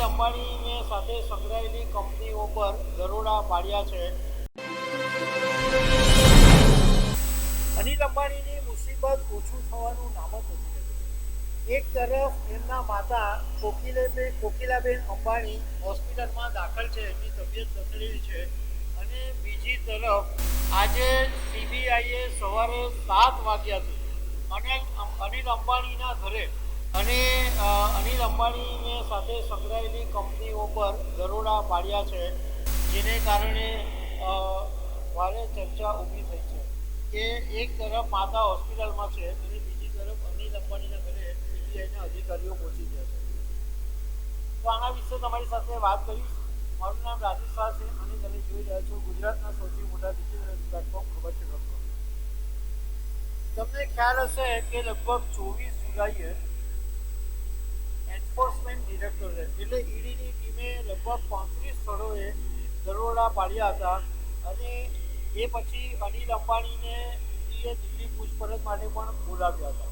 અંબાણીને સાથે સંકળાયેલી કંપનીઓ પર દરોડા પાડ્યા છે। અનિલ અંબાણીની મુસીબત ઓછું થવાનું નામ જ નથી લેતું। એક તરફ એમના માતા કોકિલાબેન અંબાણી હોસ્પિટલમાં દાખલ છે, એમની તબિયત લથડેલી છે, અને બીજી તરફ આજે સીબીઆઈએ સવારે 7 વાગ્યાથી અનિલ અંબાણીના ઘરે અને અનિલ અંબાણીને સાથે સંકળાયેલી કંપનીઓ પર દરોડા પાડ્યા છે, જેને કારણે ભારે ચર્ચા ઊભી થઈ છે કે એક તરફ માતા હોસ્પિટલમાં છે અને બીજી તરફ અનિલ અંબાણીના ઘરે સીબીઆઈના અધિકારીઓ પહોંચી ગયા છે। તો આના વિશે તમારી સાથે વાત કરીશ। મારું નામ રાજેશ શાહ છે અને તમે જોઈ રહ્યા છો ગુજરાતના સૌથી મોટા ડિજિટલ પ્લેટફોર્મ ખબર છે .com। તમને ખ્યાલ હશે કે લગભગ 24 જુલાઈએ એન્ફોર્સમેન્ટ ડિરેક્ટોરેટ એટલે ઈડીની ટીમે લગભગ 35 સ્થળોએ દરોડા પાડ્યા હતા અને એ પછી અનિલ અંબાણીને ઈડીએ દિલ્હી પૂછપરછ માટે પણ બોલાવ્યા હતા।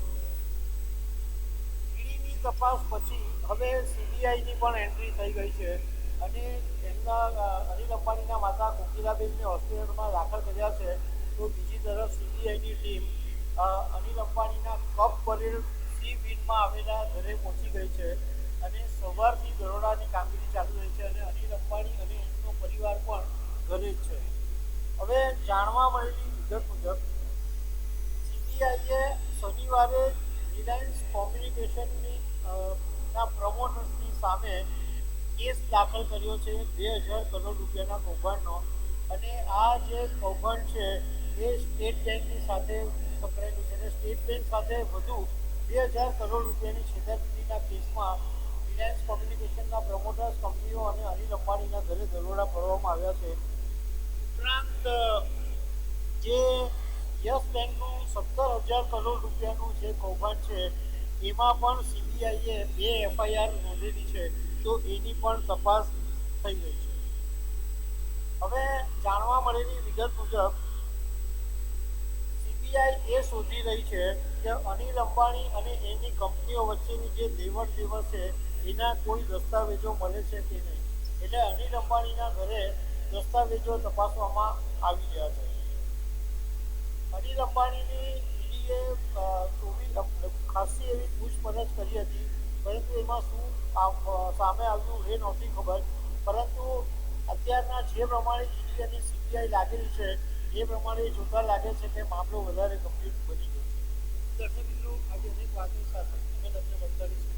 ઈડીની તપાસ પછી હવે સીબીઆઈની પણ એન્ટ્રી થઈ ગઈ છે અને એમના અનિલ અંબાણીના માતા કોકિલાબેનને હોસ્પિટલમાં દાખલ કર્યા છે। તો બીજી તરફ સીબીઆઈની ટીમ અનિલ અંબાણીના કપ ભરેલ સી વિનમાં આવેલા ઘરે પહોંચી ગઈ છે અને સવારથી દરોડાની કામગીરી ચાલુ રહી છે અને અનિલ અંબાણી અને એમનો પરિવાર પણ ઘરે જ છે। હવે જાણવા મળેલી વિગત મુજબ સીબીઆઈએ શનિવારે રિલાયન્સ કોમ્યુનિકેશનની ના પ્રમોટર્સની સામે કેસ દાખલ કર્યો છે 2000 કરોડ રૂપિયાના કૌભાંડનો, અને આ જે કૌભાંડ છે એ સ્ટેટ બેંકની સાથે સંકળાયેલું છે અને સ્ટેટ બેંક સાથે વધુ 2000 કરોડ રૂપિયાની છેતરપિંડીના કેસમાં રિલાયન્સ કોમ્યુનિકેશનના પ્રમોટર્સ કંપનીઓ અને અનિલ અંબાણીના ઘરે દરોડા પાડવામાં આવ્યા છે। ઉપરાંત જે યસ બેંકનું 17,000 કરોડ રૂપિયાનું જે કૌભાંડ છે એમાં પણ સીબીઆઈએ 2 FIR નોંધેલી છે, તો એની પણ તપાસ થઈ ગઈ છે। હવે જાણવા મળેલી વિગત મુજબ સીબીઆઈ એ શોધી રહી છે કે અનિલ અંબાણી અને એની કંપનીઓ વચ્ચેની જે લેવડ દેવડ છે એના કોઈ દસ્તાવેજો મળે છે કે નહીં, એટલે અનિલ અંબાણીના ઘરે દસ્તાવેજો તપાસવામાં આવી રહ્યા છે। અનિલ અંબાણીની ઈડીએ ખાસી એવી પૂછપરછ કરી હતી, પરંતુ એમાં શું સામે આવ્યું એ નહોતી ખબર, પરંતુ અત્યારના જે પ્રમાણે ઈડી અને સીબીઆઈ લાગેલી છે એ પ્રમાણે જોતા લાગે છે કે મામલો વધારે ગંભીર બની ગયો છે। દર્શક મિત્રો, આજે અનેક વાતો સાથે અમે તમને બતાવીશું